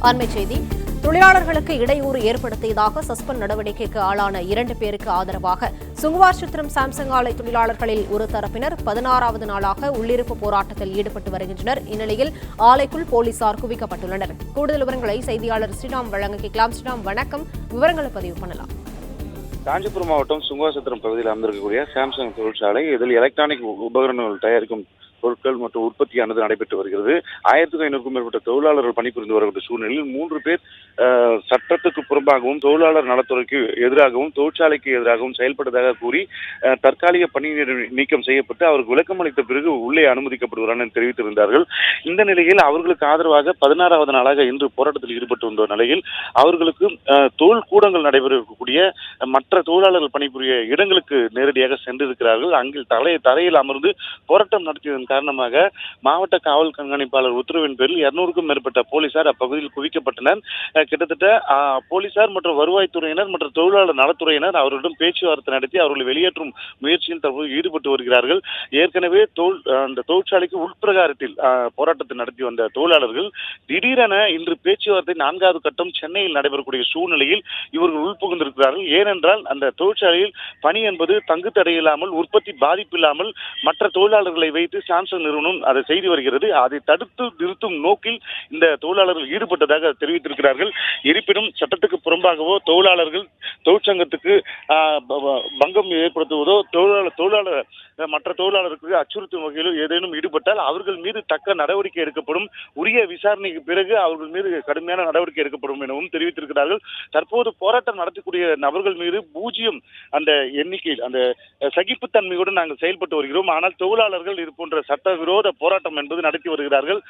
அண்மைச் செய்தி. தொழிலாளர்களுக்கு இடையூறு ஏற்படுத்தியதாக சஸ்பெண்ட் நடவடிக்கைக்கு ஆளான 2 பேருக்கு ஆதரவாக சுங்குவார் சாம்சங் ஆலை தொழிலாளர்களில் ஒரு தரப்பினர் 16வது நாளாக உள்ளிருப்பு போராட்டத்தில் ஈடுபட்டு வருகின்றனர். இந்நிலையில் ஆலைக்குள் போலீசார் குவிக்கப்பட்டுள்ளனர். கூடுதல் விவரங்களை செய்தியாளர் ஸ்ரீராம் வழங்க கேட்கலாம். ஸ்ரீராம், வணக்கம். விவரங்களை பதிவு பண்ணலாம். காஞ்சிபுரம் மாவட்டம் சுங்குவார் பகுதியில் அமைந்திருக்கக்கூடிய சாம்சங் தொழிற்சாலை, இதில் எலக்ட்ரானிக் உபகரணங்கள் தயாரிக்கும் பொருட்கள் மற்றும் உற்பத்தியானது நடைபெற்று வருகிறது. 1500க்கும் மேற்பட்ட தொழிலாளர்கள் பணிபுரிந்து வரக்கூடிய சூழ்நிலையில் 3 பேர் சட்டத்துக்கு புறம்பாகவும் தொழிலாளர் நலத்துறைக்கு எதிராகவும் தொழிற்சாலைக்கு எதிராகவும் செயல்பட்டதாக கூறி தற்காலிக பணி நீக்கம் செய்யப்பட்டு அவருக்கு விளக்கம் அளித்த பிறகு உள்ளே அனுமதிக்கப்படுவார் என தெரிவித்திருந்தார்கள். இந்த நிலையில் அவர்களுக்கு ஆதரவாக 16வது நாளாக இன்று போராட்டத்தில் ஈடுபட்டு வந்த நிலையில் அவர்களுக்கு தொழில் கூடங்கள் நடைபெறக்கூடிய மற்ற தொழிலாளர்கள் பணிபுரிய இடங்களுக்கு நேரடியாக சென்றிருக்கிறார்கள். அங்கில் தரையில் அமர்ந்து போராட்டம் நடத்தியதன் காரணமாக மாவட்ட காவல் கண்காணிப்பாளர் உத்தரவின் பேரில் 200க்கும் மேற்பட்ட போலீசார் அப்பகுதியில் குவிக்கப்பட்டனர். கிட்டத்தட்ட போலீசார் மற்றும் வருவாய்த்துறையினர் மற்றும் தொழிலாளர் நலத்துறையினர் அவர்களிடம் பேச்சுவார்த்தை நடத்தி அவர்களை வெளியேற்றும் முயற்சியில் தற்போது ஈடுபட்டு வருகிறார்கள். ஏற்கனவே அந்த தொழிற்சாலைக்கு உட்பிரகாரத்தில் போராட்டத்தை நடத்தி வந்த தொழிலாளர்கள் திடீரென இன்று பேச்சுவார்த்தை 4வது கட்டம் சென்னையில் நடைபெறக்கூடிய சூழ்நிலையில் இவர்கள் உள்புகுந்திருக்கிறார்கள். ஏனென்றால் அந்த தொழிற்சாலையில் பணி என்பது தங்கு தடையில்லாமல், உற்பத்தி பாதிப்பு இல்லாமல் மற்ற தொழிலாளர்களை வைத்து சாம்சங் நிறுவனம் அதை செய்து வருகிறது. அதை தடுத்து நிறுத்தும் நோக்கில் இந்த தொழிலாளர்கள் ஈடுபட்டதாக தெரிவித்திருக்கிறார்கள். இருப்பினும் சட்டத்துக்கு புறம்பாகவோ தொழிலாளர்கள் தொழிற்சங்கத்துக்கு பங்கம் ஏற்படுத்துவதோ மற்ற தொழிலாளர்களுக்கு அச்சுறுத்தும் வகையிலோ ஏதேனும் ஈடுபட்டால் அவர்கள் மீது தக்க நடவடிக்கை எடுக்கப்படும். உரிய விசாரணைக்கு பிறகு அவர்கள் மீது கடுமையான நடவடிக்கை எடுக்கப்படும் எனவும் தெரிவித்திருக்கிறார்கள். தற்போது போராட்டம் நடத்தக்கூடிய நபர்கள் மீது 0 அந்த எண்ணிக்கையில் அந்த சகிப்புத்தன்மையுடன் நாங்கள் செயல்பட்டு வருகிறோம். ஆனால் தொழிலாளர்கள் இது போன்ற சட்டவிரோத போராட்டம் என்பது நடத்தி வருகிறார்கள்.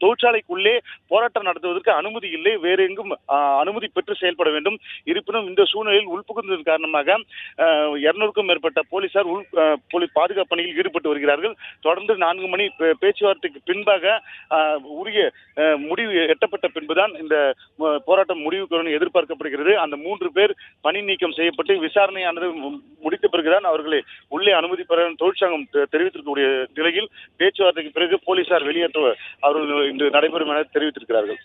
தொழிற்சாலைக்குள்ளே போராட்டம் நடத்துவதற்கு அனுமதி இல்லை, வேறு எங்கும் அனுமதி பெற்று செயல்பட வேண்டும். இருப்பினும் இந்த சூழ்நிலையில் உள்புகுந்ததன் காரணமாக 200க்கும் மேற்பட்ட போலீசார் பாதுகாப்பு பணியில் ஈடுபட்டு வருகிறார்கள். தொடர்ந்து 4 மணி பேச்சுவார்த்தைக்கு பின்பாக உரிய முடிவு எட்டப்பட்ட பின்புதான் இந்த போராட்டம் முடிவுக்கு எதிர்பார்க்கப்படுகிறது. அந்த 3 பேர் பணி நீக்கம் செய்யப்பட்டு விசாரணையானது முடித்த பிறகுதான் அவர்களை உள்ளே அனுமதி பெற தொழிற்சங்கம் தெரிவித்திருக்கக்கூடிய நிலையில் பேச்சுவார்த்தைக்கு பிறகு போலீசார் வெளியேற்ற அவர்கள் இன்று நடைபெறும் என தெரிவித்திருக்கிறார்கள்.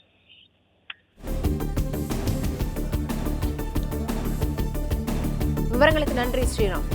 விவரங்களுக்கு நன்றி ஸ்ரீராம்.